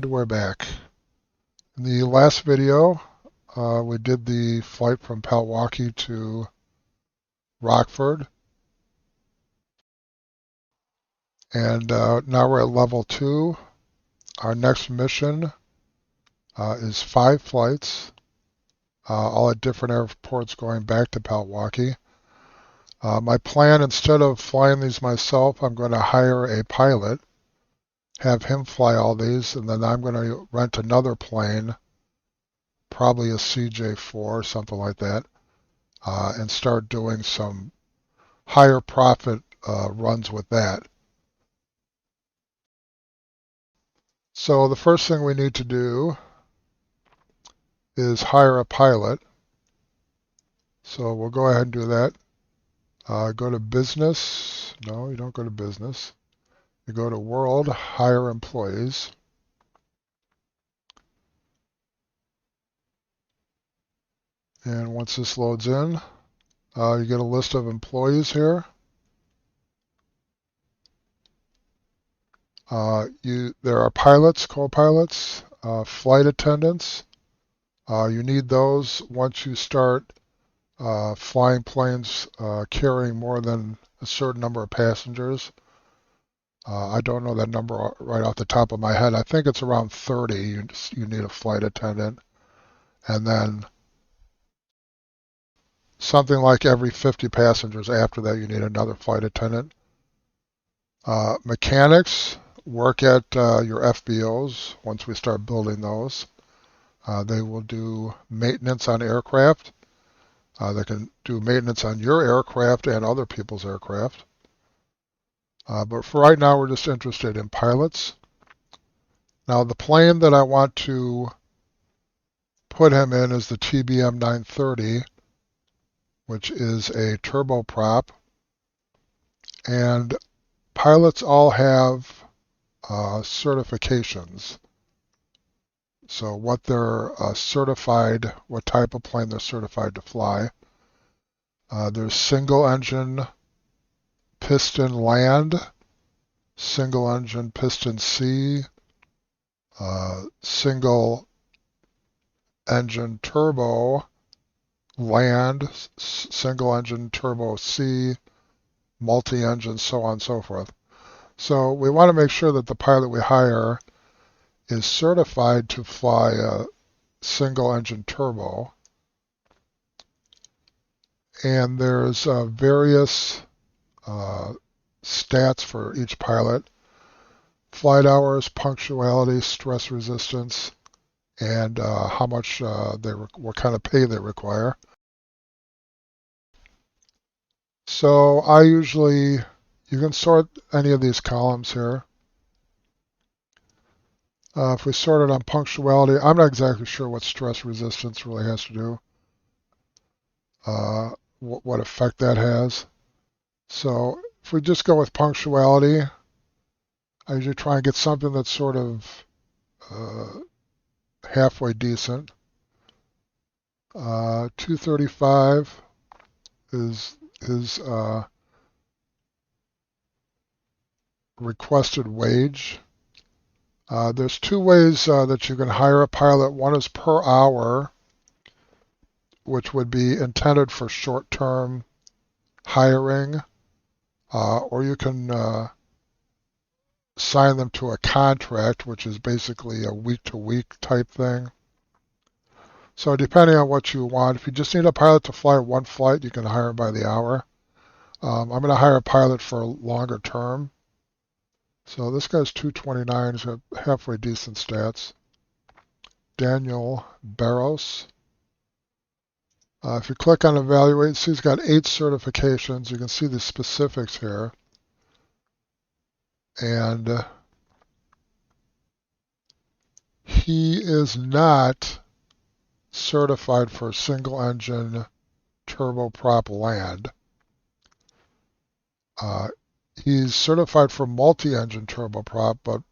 Midway back. In the last video, we did the flight from Milwaukee to Rockford, and now we're at level 2. Our next mission is 5 flights, all at different airports going back to Milwaukee. My plan, instead of flying these myself, I'm going to hire a pilot, have him fly all these, and then I'm going to rent another plane, probably a CJ4 or something like that, and start doing some higher profit runs with that. So the first thing we need to do is hire a pilot. So we'll go ahead and do that. Go to business. No, you don't go to business. You go to world, hire employees. And once this loads in, you get a list of employees here. There are pilots, co-pilots, flight attendants. You need those once you start flying planes carrying more than a certain number of passengers. I don't know that number right off the top of my head. I think it's around 30. You need a flight attendant. And then something like every 50 passengers after that, you need another flight attendant. Mechanics work at your FBOs once we start building those. They will do maintenance on aircraft. They can do maintenance on your aircraft and other people's aircraft. But for right now, we're just interested in pilots. Now, the plane that I want to put him in is the TBM 930, which is a turboprop. And pilots all have certifications. So what they're certified, what type of plane they're certified to fly. There's single engine piston land, single engine piston C, single engine turbo land, single engine turbo C, multi-engine, so on and so forth. So we want to make sure that the pilot we hire is certified to fly a single engine turbo. And there's various stats for each pilot: flight hours, punctuality, stress resistance, and how much what kind of pay they require. So you can sort any of these columns here. If we sort it on punctuality, I'm not exactly sure what stress resistance really has to do, what effect that has. So if we just go with punctuality, I usually try and get something that's sort of halfway decent. 235 is his requested wage. There's 2 ways that you can hire a pilot. One is per hour, which would be intended for short-term hiring, or you can sign them to a contract, which is basically a week-to-week type thing. So depending on what you want, if you just need a pilot to fly 1 flight, you can hire him by the hour. I'm going to hire a pilot for a longer term. So this guy's 229. He's got halfway decent stats. Daniel Barros. If you click on evaluate, see he's got 8 certifications. You can see the specifics here. And he is not certified for single engine turboprop land. He's certified for multi-engine turboprop, but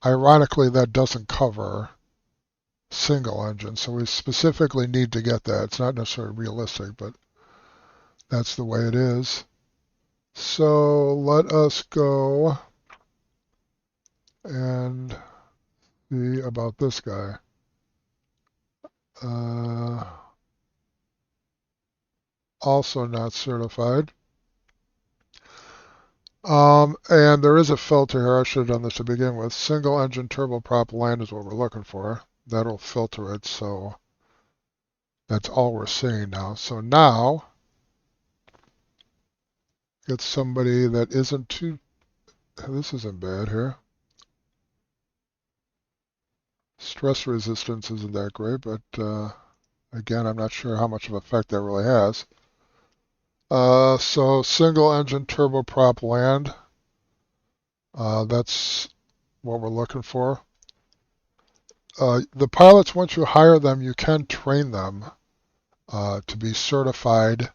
ironically that doesn't cover single engine, so we specifically need to get that. It's not necessarily realistic, but that's the way it is. So let us go and see about this guy. Also not certified. And there is a filter here. I should have done this to begin with. Single engine turboprop land is what we're looking for. That'll filter it, so that's all we're seeing now. So now, get somebody that isn't too, this isn't bad here. Stress resistance isn't that great, but again, I'm not sure how much of an effect that really has. So single engine turboprop land, that's what we're looking for. The pilots, once you hire them, you can train them to be certified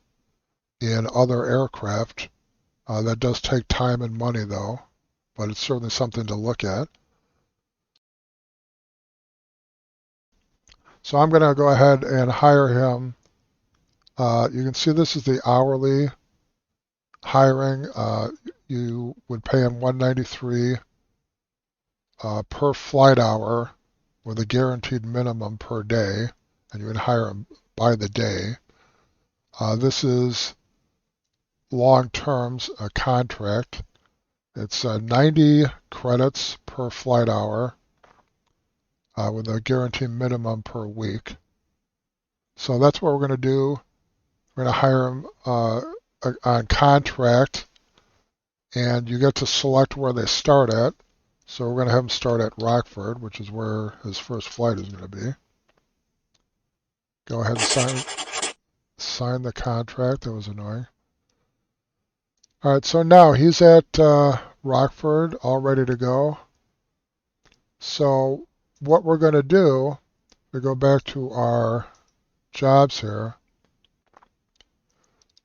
in other aircraft. That does take time and money, though, but it's certainly something to look at. So I'm going to go ahead and hire him. You can see this is the hourly hiring. You would pay him $193 per flight hour with a guaranteed minimum per day, and you would hire him by the day. This is long terms, a contract. It's 90 credits per flight hour with a guaranteed minimum per week. So that's what we're going to do. We're going to hire him on contract, and you get to select where they start at. So we're going to have him start at Rockford, which is where his first flight is going to be. Go ahead and sign the contract. That was annoying. All right, so now he's at Rockford, all ready to go. So what we're going to do, we go back to our jobs here.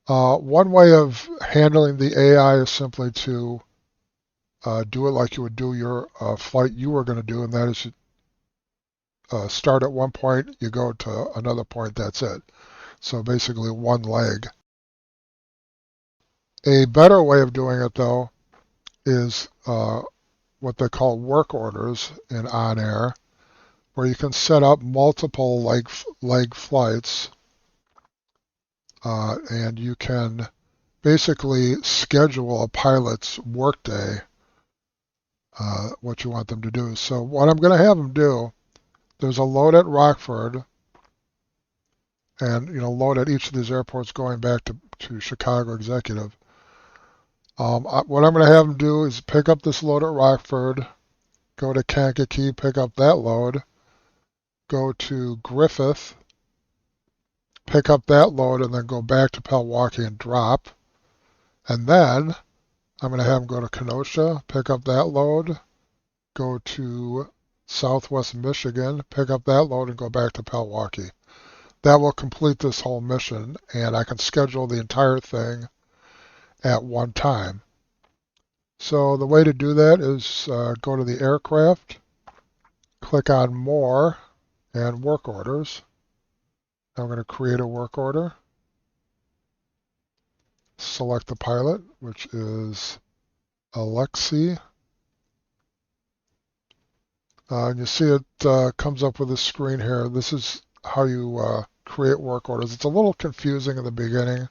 One way of handling the AI is simply to do it like you would do your flight you were going to do, and that is start at one point, you go to another point, that's it. So basically one leg. A better way of doing it, though, is what they call work orders in OnAir, where you can set up multiple leg flights, and you can basically schedule a pilot's workday, what you want them to do. So what I'm going to have them do, there's a load at Rockford, and load at each of these airports going back to Chicago Executive. What I'm going to have them do is pick up this load at Rockford, go to Kankakee, pick up that load, go to Griffith, pick up that load, and then go back to Pewaukee and drop. And then I'm going to have them go to Kenosha, pick up that load, go to Southwest Michigan, pick up that load, and go back to Pewaukee. That will complete this whole mission, and I can schedule the entire thing at one time. So the way to do that is go to the aircraft, click on More, and Work Orders. I'm going to create a work order. Select the pilot, which is Alexei. And you see it comes up with this screen here. This is how you create work orders. It's a little confusing in the beginning,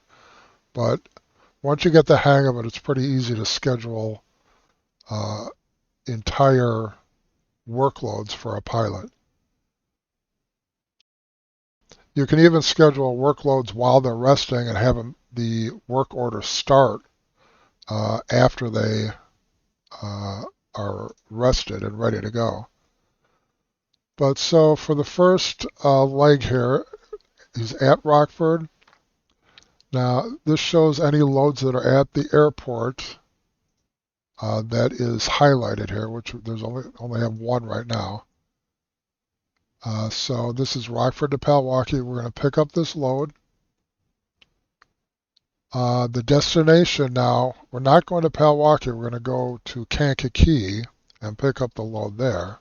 but once you get the hang of it, it's pretty easy to schedule entire workloads for a pilot. You can even schedule workloads while they're resting and have the work order start after they are rested and ready to go. But so for the first leg here, he's at Rockford. Now this shows any loads that are at the airport that is highlighted here, which there's only have one right now. So this is Rockford to Pewaukee. We're going to pick up this load. The destination now, we're not going to Pewaukee. We're going to go to Kankakee and pick up the load there.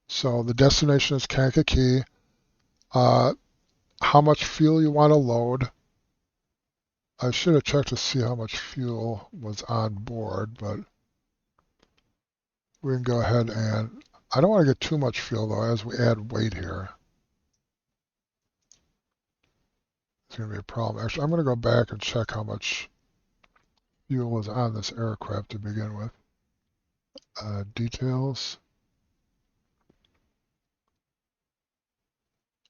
So the destination is Kankakee. How much fuel you want to load. I should have checked to see how much fuel was on board, but we can go ahead and, I don't want to get too much fuel though as we add weight here. It's going to be a problem. Actually, I'm going to go back and check how much fuel is on this aircraft to begin with. Details.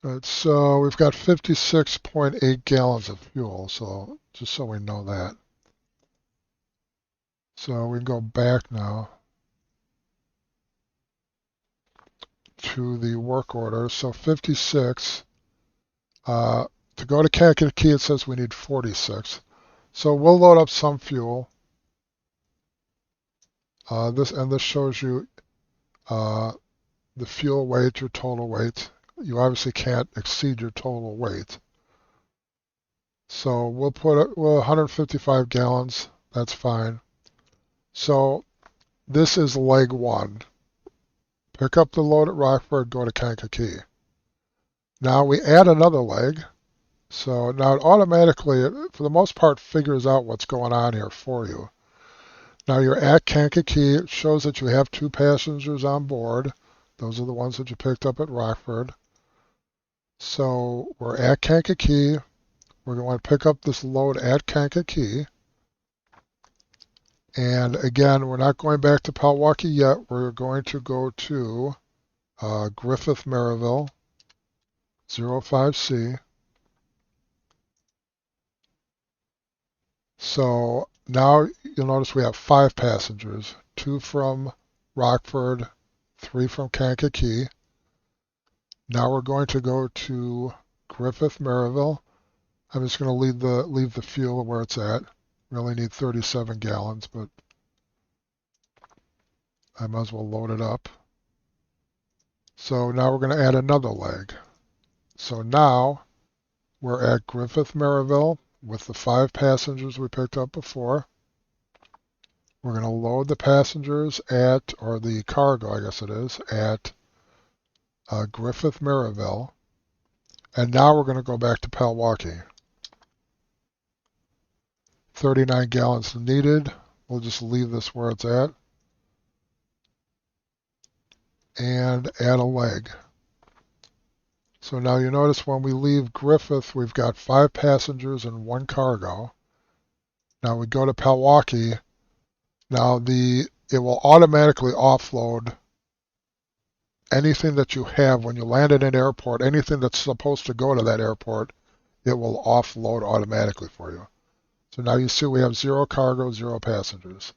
Right, so we've got 56.8 gallons of fuel, so just so we know that. So we can go back now to the work order. So 56. To go to Kankakee, it says we need 46. So we'll load up some fuel. This shows you the fuel weight, your total weight. You obviously can't exceed your total weight. So we'll put it, well, 155 gallons. That's fine. So this is leg 1. Pick up the load at Rockford, go to Kankakee. Now we add another leg. So now it automatically, for the most part, figures out what's going on here for you. Now you're at Kankakee. It shows that you have 2 passengers on board. Those are the ones that you picked up at Rockford. So we're at Kankakee. We're going to pick up this load at Kankakee. And again, we're not going back to Palwaukee yet. We're going to go to Griffith Maryville, 05C. So now you'll notice we have 5 passengers, 2 from Rockford, 3 from Kankakee. Now we're going to go to Griffith Maryville. I'm just going to leave the fuel where it's at. We only need 37 gallons, but I might as well load it up. So now we're going to add another leg. So now we're at Griffith Maryville with the 5 passengers we picked up before. We're going to load the passengers at, or the cargo, I guess it is, at Griffith Maryville. And now we're going to go back to Palwaukee. 39 gallons needed. We'll just leave this where it's at. And add a leg. So now you notice when we leave Griffith, we've got 5 passengers and 1 cargo. Now we go to Palwaukee. Now it will automatically offload anything that you have when you land at an airport, anything that's supposed to go to that airport, it will offload automatically for you. So now you see we have 0 cargo, 0 passengers.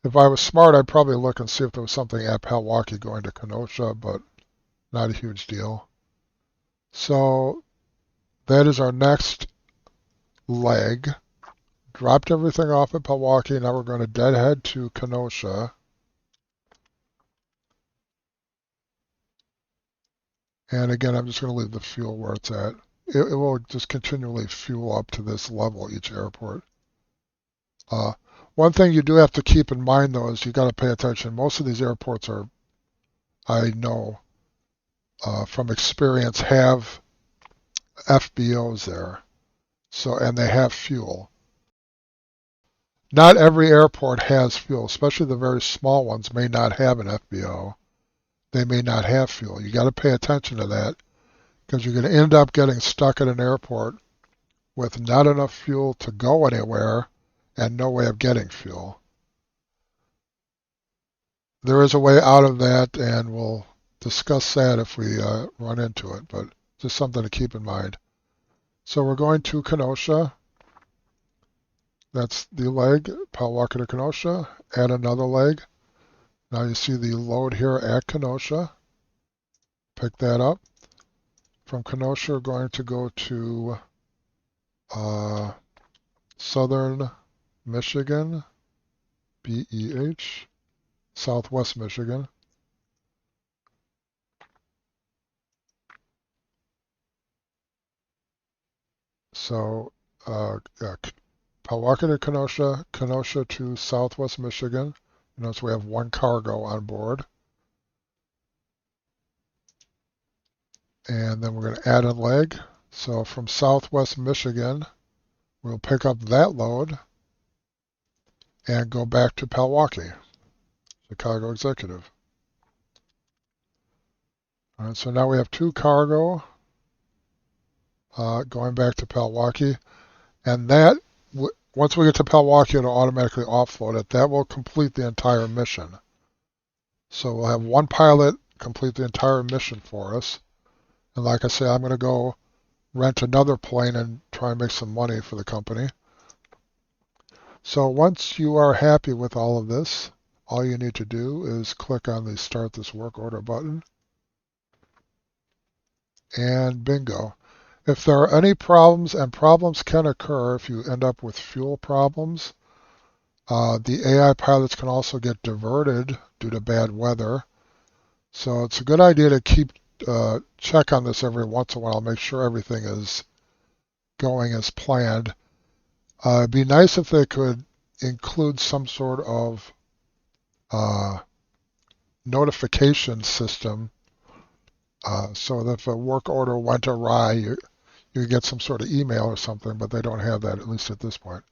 If I was smart, I'd probably look and see if there was something at Palwaukee going to Kenosha, but not a huge deal. So that is our next leg. Dropped everything off at Palwaukee. Now we're going to deadhead to Kenosha. And again, I'm just going to leave the fuel where it's at. It will just continually fuel up to this level each airport. One thing you do have to keep in mind, though, is you got to pay attention. Most of these airports are, I know from experience, have FBOs there. So, and they have fuel. Not every airport has fuel, especially the very small ones may not have an FBO. They may not have fuel. You got to pay attention to that because you're going to end up getting stuck at an airport with not enough fuel to go anywhere and no way of getting fuel. There is a way out of that, and we'll discuss that if we run into it, but just something to keep in mind. So we're going to Kenosha. That's the leg, Palwaukee to Kenosha. Add another leg. Now you see the load here at Kenosha. Pick that up. From Kenosha, we're going to go to Southern Michigan, BEH, Southwest Michigan. So Palwaukee to Kenosha, Kenosha to Southwest Michigan. You notice we have 1 cargo on board. And then we're going to add a leg. So from Southwest Michigan, we'll pick up that load and go back to Milwaukee, Chicago Executive. All right, so now we have 2 cargo going back to Milwaukee, and that, once we get to Milwaukee, it'll automatically offload it. That will complete the entire mission. So we'll have 1 pilot complete the entire mission for us. And like I say, I'm going to go rent another plane and try and make some money for the company. So once you are happy with all of this, all you need to do is click on the Start This Work Order button, and bingo. If there are any problems, and problems can occur if you end up with fuel problems, the AI pilots can also get diverted due to bad weather. So it's a good idea to keep check on this every once in a while, make sure everything is going as planned. It'd be nice if they could include some sort of notification system so that if a work order went awry, you get some sort of email or something, but they don't have that, at least at this point.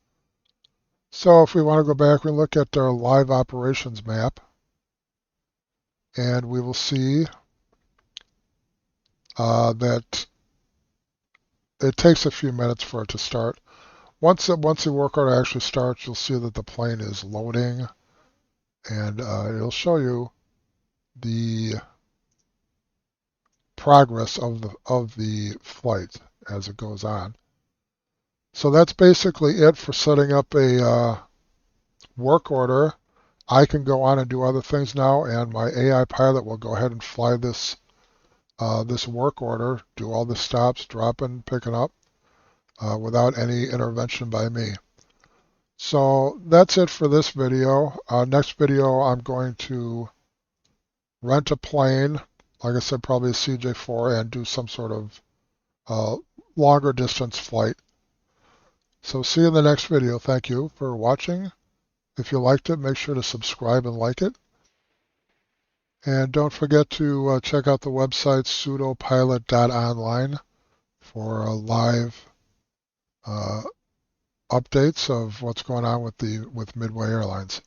So if we want to go back, we look at our live operations map, and we will see that it takes a few minutes for it to start. Once the work order actually starts, you'll see that the plane is loading, and it'll show you the progress of the flight as it goes on. So that's basically it for setting up a work order. I can go on and do other things now, and my AI pilot will go ahead and fly this this work order, do all the stops, dropping, picking up, without any intervention by me. So that's it for this video. Next video, I'm going to rent a plane, like I said, probably a CJ4, and do some sort of longer distance flight. So see you in the next video. Thank you for watching. If you liked it, make sure to subscribe and like it. And don't forget to check out the website pseudopilot.online for live updates of what's going on with Midway Airlines.